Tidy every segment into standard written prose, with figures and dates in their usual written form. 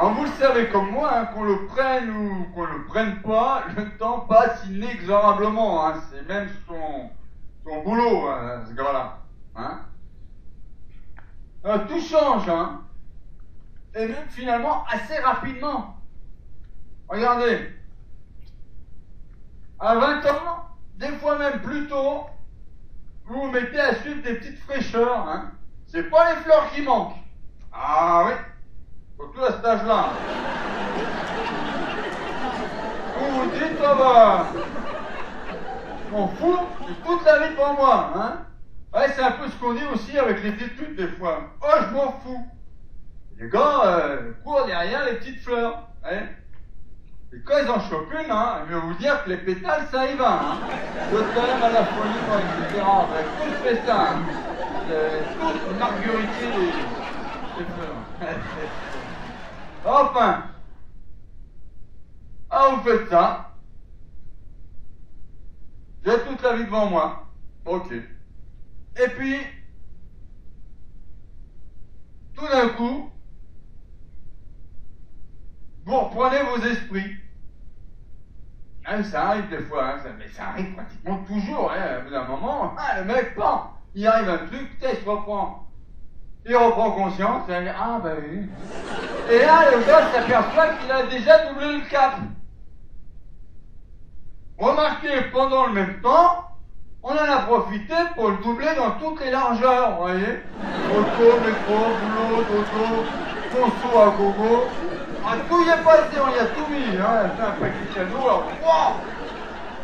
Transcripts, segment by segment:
Alors vous le savez comme moi, hein, qu'on le prenne ou qu'on le prenne pas, le temps passe inexorablement. Hein. C'est même son boulot, hein, ce gars-là. Hein. Tout change, hein. Et même finalement assez rapidement. Regardez. À 20 ans, des fois même plus tôt, vous vous mettez à suivre des petites fraîcheurs. Hein. C'est pas les fleurs qui manquent. Ah oui. Surtout à cet âge-là. Vous vous dites, oh bah, je m'en fous, j'ai toute la vie devant moi. Hein. Ouais, c'est un peu ce qu'on dit aussi avec les études des fois. Oh, je m'en fous. Les gars courent derrière les petites fleurs. Hein. Et quand ils en chopent une, hein, il veut vous dire que les pétales, ça y va. Hein. D'autres quand même à la folie, etc. Bref, tout fait ça. Hein. Toute margueritier des fleurs. Enfin. Ah, vous faites ça. J'ai toute la vie devant moi. Ok. Et puis, tout d'un coup, vous reprenez vos esprits. Ah, ça arrive des fois, hein, mais ça arrive pratiquement toujours. Hein. Au bout d'un moment, ah, le mec, pan, il arrive un truc, putain, il se reprend. Il reprend conscience, et il dit, ah bah oui. Et là, le gars s'aperçoit qu'il a déjà doublé le cap. Remarquez, pendant le même temps, on en a profité pour le doubler dans toutes les largeurs, vous voyez. Auto, métro, boulot, dodo, conso à gogo. Ah, tout y est passé, on y a tout mis, hein. C'est un paquet de cadeaux, alors, wow.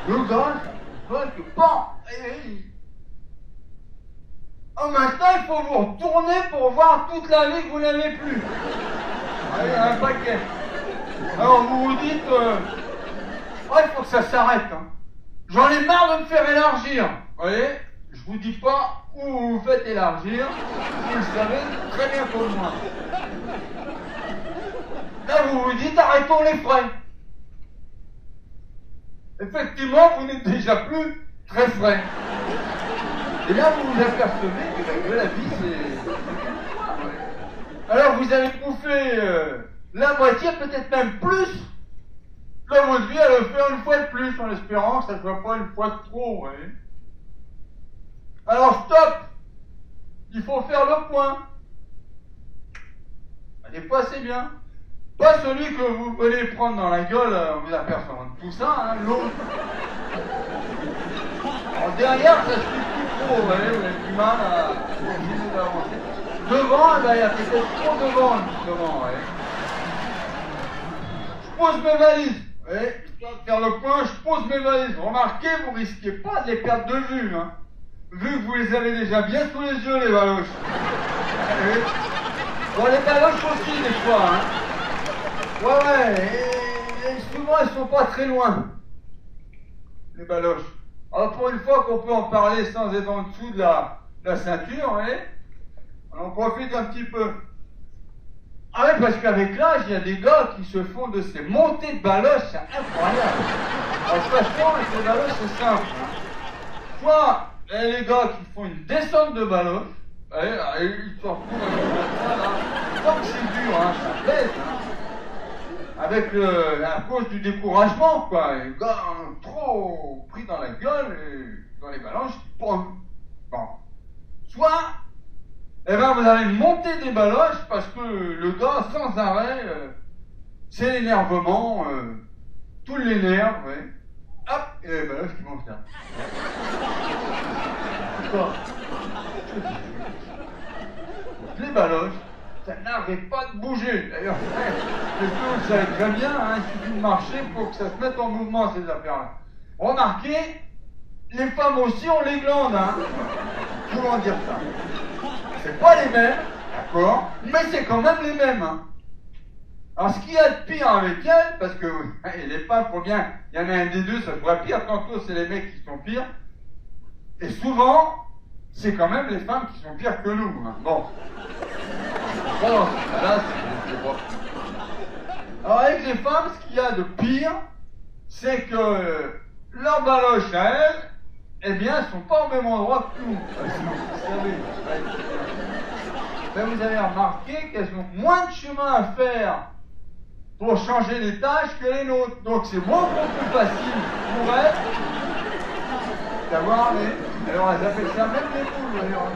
Le gars, que pan. Oh, maintenant, il faut vous retourner pour voir toute la vie que vous n'avez plus. Allez, un paquet. Alors, vous vous dites, oh, il faut que ça s'arrête, hein. J'en ai marre de me faire élargir. Vous voyez, je vous dis pas où vous vous faites élargir. Vous le savez très bien comme moi. Là, vous vous dites, arrêtons les frais. Effectivement, vous n'êtes déjà plus très frais. Et là, vous vous apercevez que la vie, c'est... Alors, vous avez bouffé la moitié, peut-être même plus. Là, votre vie, elle le fait une fois de plus, en espérant que ça ne soit pas une fois de trop, vous voyez. Alors, stop. Il faut faire le point. Des fois, c'est bien. Pas celui que vous venez prendre dans la gueule en vous apercevant de tout ça, hein, l'autre. Alors, derrière, ça se suit plus trop, vous voyez, vous avez du mal à avancer. Devant, eh ben, il y a peut-être trop devant, justement, vous voyez. Je pose mes valises. Oui, histoire de faire le point, je pose mes valises. Remarquez, vous risquez pas de les perdre de vue, hein. Vu que vous les avez déjà bien sous les yeux, les baloches. Oui. Bon, les baloches aussi, des fois, hein. Ouais, et souvent, elles sont pas très loin. Les baloches. Alors, pour une fois qu'on peut en parler sans être en dessous de la ceinture, vous voyez, on en profite un petit peu. Ah ouais, parce qu'avec l'âge, il y a des gars qui se font de ces montées de baloches, c'est incroyable. Alors franchement, ces baloches, c'est simple. Soit les gars qui font une descente de baloches, ils se retrouvent avec ça, là. Comme c'est dur, hein, ça pèse, hein. Avec à cause du découragement, quoi. Les gars ont trop pris dans la gueule, et dans les baloches, ils tombent. Bon. Soit... eh bien, vous allez monter des baloches parce que le gars, sans arrêt, c'est l'énervement, tout l'énerve, ouais. Hop, et les baloches qui montent là. Quoi? Les baloches, ça n'arrête pas de bouger. D'ailleurs, vous savez très bien, hein, il suffit de marcher pour que ça se mette en mouvement, ces affaires-là. Remarquez, les femmes aussi ont les glandes, hein. Comment dire ça? C'est pas les mêmes, d'accord, mais c'est quand même les mêmes. Hein. Alors ce qu'il y a de pire avec elles, parce que les femmes, faut bien, il y en a un des deux, ça devrait pire, tantôt c'est les mecs qui sont pires, et souvent, c'est quand même les femmes qui sont pires que nous. Hein. Bon. Bon, là, c'est bon. Alors avec les femmes, ce qu'il y a de pire, c'est que leurs baloches à elles, eh bien, elles ne sont pas au même endroit que nous. Vous savez. Ben, vous avez remarqué qu'elles ont moins de chemin à faire pour changer les tâches que les nôtres. Donc c'est beaucoup plus facile pour elles d'avoir les... Alors elles appellent ça même les poules, d'ailleurs.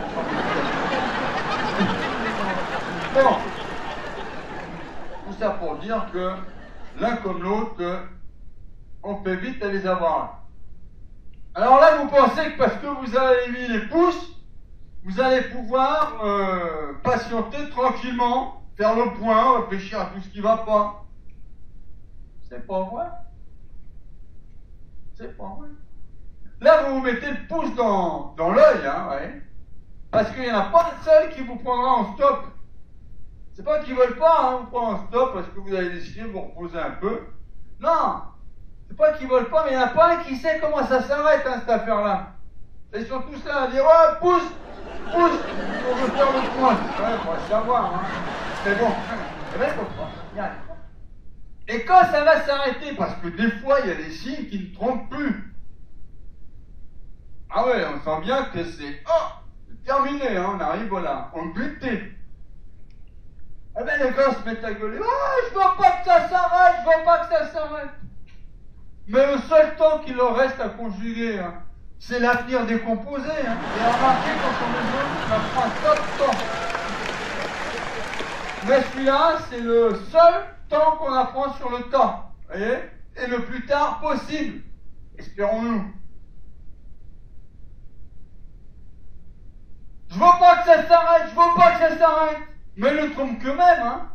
Bon. Tout ça pour dire que l'un comme l'autre, on fait vite à les avoir. Alors là, vous pensez que parce que vous avez mis les pouces, vous allez pouvoir patienter tranquillement, faire le point, réfléchir à tout ce qui ne va pas. C'est pas vrai. C'est pas vrai. Là, vous vous mettez le pouce dans l'œil, hein, ouais. Parce qu'il n'y en a pas un seul qui vous prendra en stop. C'est pas qu'ils veulent pas hein, vous prendre en stop parce que vous avez décidé de vous reposer un peu. Non, c'est pas qu'ils veulent pas, mais il n'y en a pas un qui sait comment ça s'arrête, hein, cette affaire-là. Ils sont tous là à dire, oh, pousse, on veut faire le point. Ouais, on va savoir, hein. C'est bon. Et quand ça va s'arrêter, parce que des fois, il y a des signes qui ne trompent plus. Ah ouais, on sent bien que c'est, c'est terminé, hein, on arrive là, on butait. Eh bien, les gars se mettent à gueuler. Oh, je veux pas que ça s'arrête, je veux pas que ça s'arrête. Mais le seul temps qu'il leur reste à conjuguer, hein, c'est l'avenir décomposé. Hein. Et remarquez, quand on est jeune, ça prend pas de temps. Mais celui-là, c'est le seul temps qu'on apprend sur le temps. Vous voyez? Et le plus tard possible. Espérons-nous. Je veux pas que ça s'arrête, je veux pas que ça s'arrête. Mais ils ne trompent qu'eux-mêmes, hein.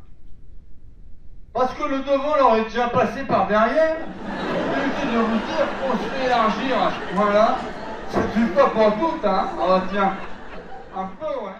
Parce que le devant leur est déjà passé par derrière. Inutile de vous dire qu'on se fait élargir à ce point-là. Ça ne suffit pas pour tout, hein. Ah bah tiens, un peu, ouais.